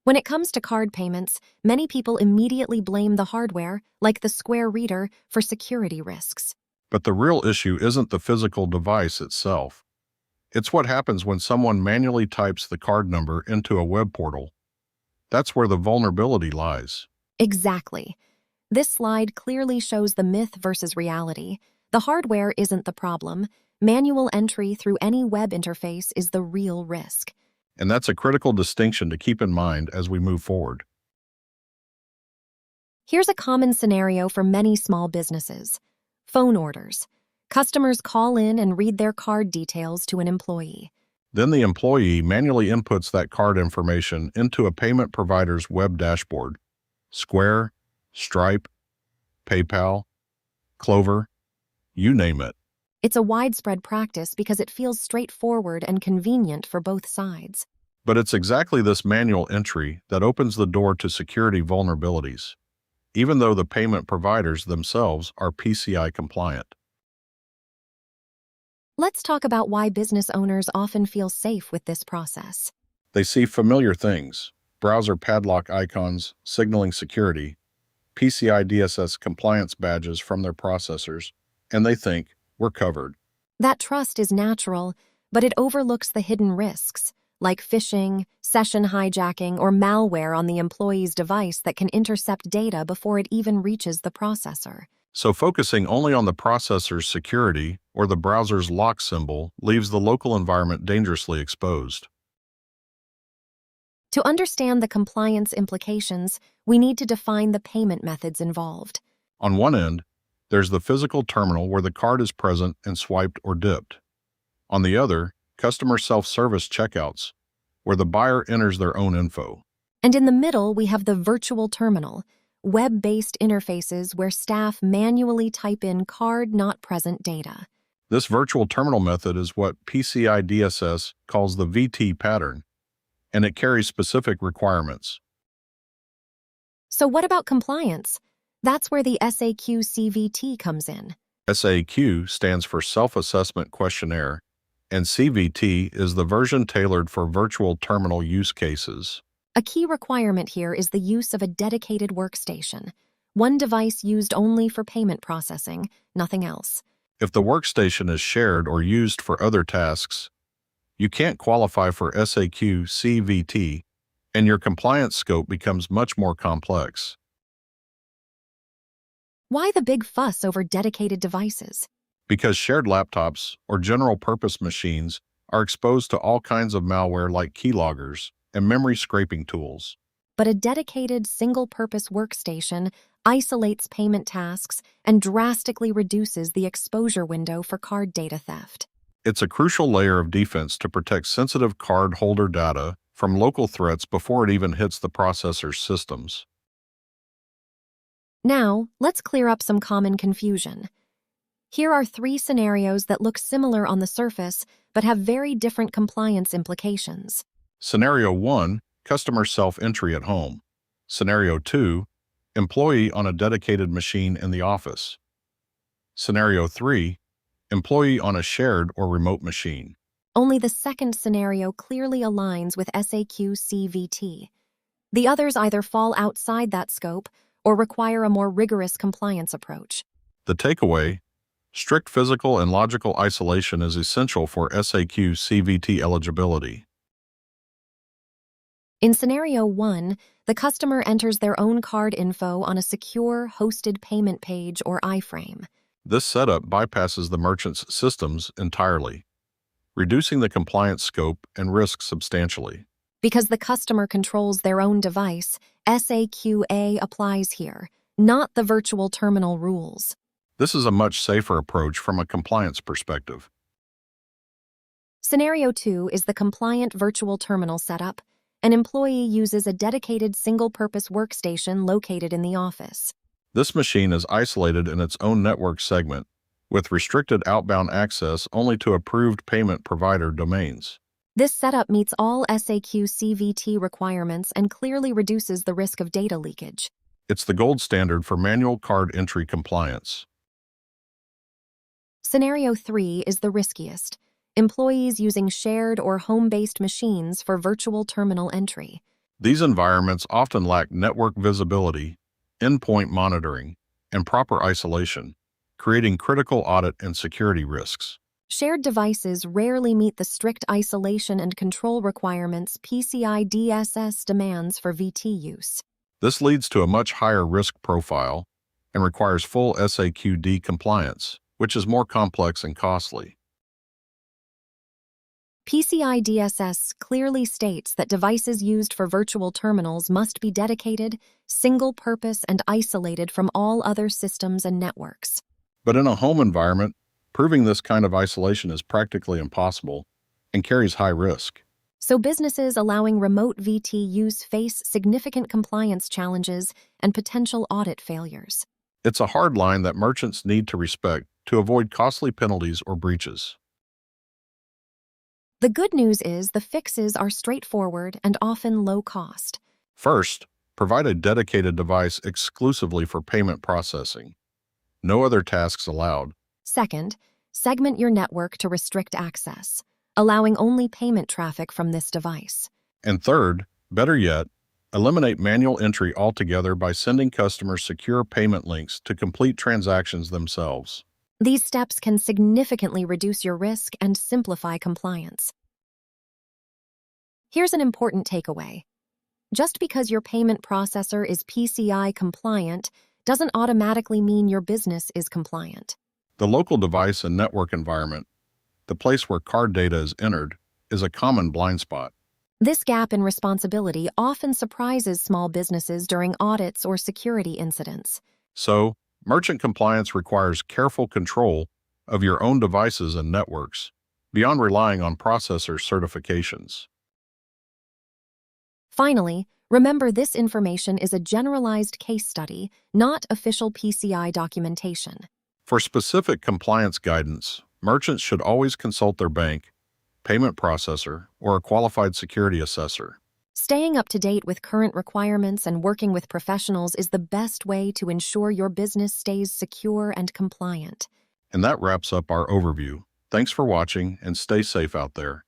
When it comes to card payments, many people immediately blame the hardware, like the Square reader, for security risks. But the real issue isn't the physical device itself. It's what happens when someone manually types the card number into a web portal. That's where the vulnerability lies. Exactly. This slide clearly shows the myth versus reality. The hardware isn't the problem. Manual entry through any web interface is the real risk. And that's a critical distinction to keep in mind as we move forward. Here's a common scenario for many small businesses. Phone orders. Customers call in and read their card details to an employee. Then the employee manually inputs that card information into a payment provider's web dashboard. Square, Stripe, PayPal, Clover, you name it. It's a widespread practice because it feels straightforward and convenient for both sides. But it's exactly this manual entry that opens the door to security vulnerabilities, even though the payment providers themselves are PCI compliant. Let's talk about why business owners often feel safe with this process. They see familiar things, browser padlock icons signaling security, PCI DSS compliance badges from their processors, and they think, we're covered. That trust is natural, but it overlooks the hidden risks, like phishing, session hijacking, or malware on the employee's device that can intercept data before it even reaches the processor. So focusing only on the processor's security or the browser's lock symbol leaves the local environment dangerously exposed. To understand the compliance implications, we need to define the payment methods involved. On one end, there's the physical terminal where the card is present and swiped or dipped. On the other, customer self-service checkouts, where the buyer enters their own info. And in the middle, we have the virtual terminal, web-based interfaces where staff manually type in card not present data. This virtual terminal method is what PCI DSS calls the VT pattern, and it carries specific requirements. So what about compliance? That's where the SAQ C-VT comes in. SAQ stands for Self-Assessment Questionnaire, and CVT is the version tailored for virtual terminal use cases. A key requirement here is the use of a dedicated workstation, one device used only for payment processing, nothing else. If the workstation is shared or used for other tasks, you can't qualify for SAQ C-VT, and your compliance scope becomes much more complex. Why the big fuss over dedicated devices? Because shared laptops or general-purpose machines are exposed to all kinds of malware like keyloggers and memory scraping tools. But a dedicated single-purpose workstation isolates payment tasks and drastically reduces the exposure window for card data theft. It's a crucial layer of defense to protect sensitive card holder data from local threats before it even hits the processor's systems. Now, let's clear up some common confusion. Here are 3 scenarios that look similar on the surface, but have very different compliance implications. Scenario 1, customer self-entry at home. Scenario 2, employee on a dedicated machine in the office. Scenario 3, employee on a shared or remote machine. Only the second scenario clearly aligns with SAQ C-VT. The others either fall outside that scope or require a more rigorous compliance approach. The takeaway: strict physical and logical isolation is essential for SAQ C-VT eligibility. In Scenario 1, the customer enters their own card info on a secure, hosted payment page or iframe. This setup bypasses the merchant's systems entirely, reducing the compliance scope and risk substantially. Because the customer controls their own device, SAQA applies here, not the virtual terminal rules. This is a much safer approach from a compliance perspective. Scenario 2 is the compliant virtual terminal setup. An employee uses a dedicated single-purpose workstation located in the office. This machine is isolated in its own network segment, with restricted outbound access only to approved payment provider domains. This setup meets all SAQ C-VT requirements and clearly reduces the risk of data leakage. It's the gold standard for manual card entry compliance. Scenario 3 is the riskiest. Employees using shared or home-based machines for virtual terminal entry. These environments often lack network visibility, endpoint monitoring, and proper isolation, creating critical audit and security risks. Shared devices rarely meet the strict isolation and control requirements PCI DSS demands for VT use. This leads to a much higher risk profile and requires full SAQ compliance, which is more complex and costly. PCI DSS clearly states that devices used for virtual terminals must be dedicated, single-purpose, and isolated from all other systems and networks. But in a home environment, proving this kind of isolation is practically impossible and carries high risk. So businesses allowing remote VT use face significant compliance challenges and potential audit failures. It's a hard line that merchants need to respect to avoid costly penalties or breaches. The good news is the fixes are straightforward and often low cost. First, provide a dedicated device exclusively for payment processing. No other tasks allowed. Second, segment your network to restrict access, allowing only payment traffic from this device. And third, better yet, eliminate manual entry altogether by sending customers secure payment links to complete transactions themselves. These steps can significantly reduce your risk and simplify compliance. Here's an important takeaway. Just because your payment processor is PCI compliant doesn't automatically mean your business is compliant. The local device and network environment, the place where card data is entered, is a common blind spot. This gap in responsibility often surprises small businesses during audits or security incidents. So, merchant compliance requires careful control of your own devices and networks, beyond relying on processor certifications. Finally, remember this information is a generalized case study, not official PCI documentation. For specific compliance guidance, merchants should always consult their bank, payment processor, or a qualified security assessor. Staying up to date with current requirements and working with professionals is the best way to ensure your business stays secure and compliant. And that wraps up our overview. Thanks for watching and stay safe out there.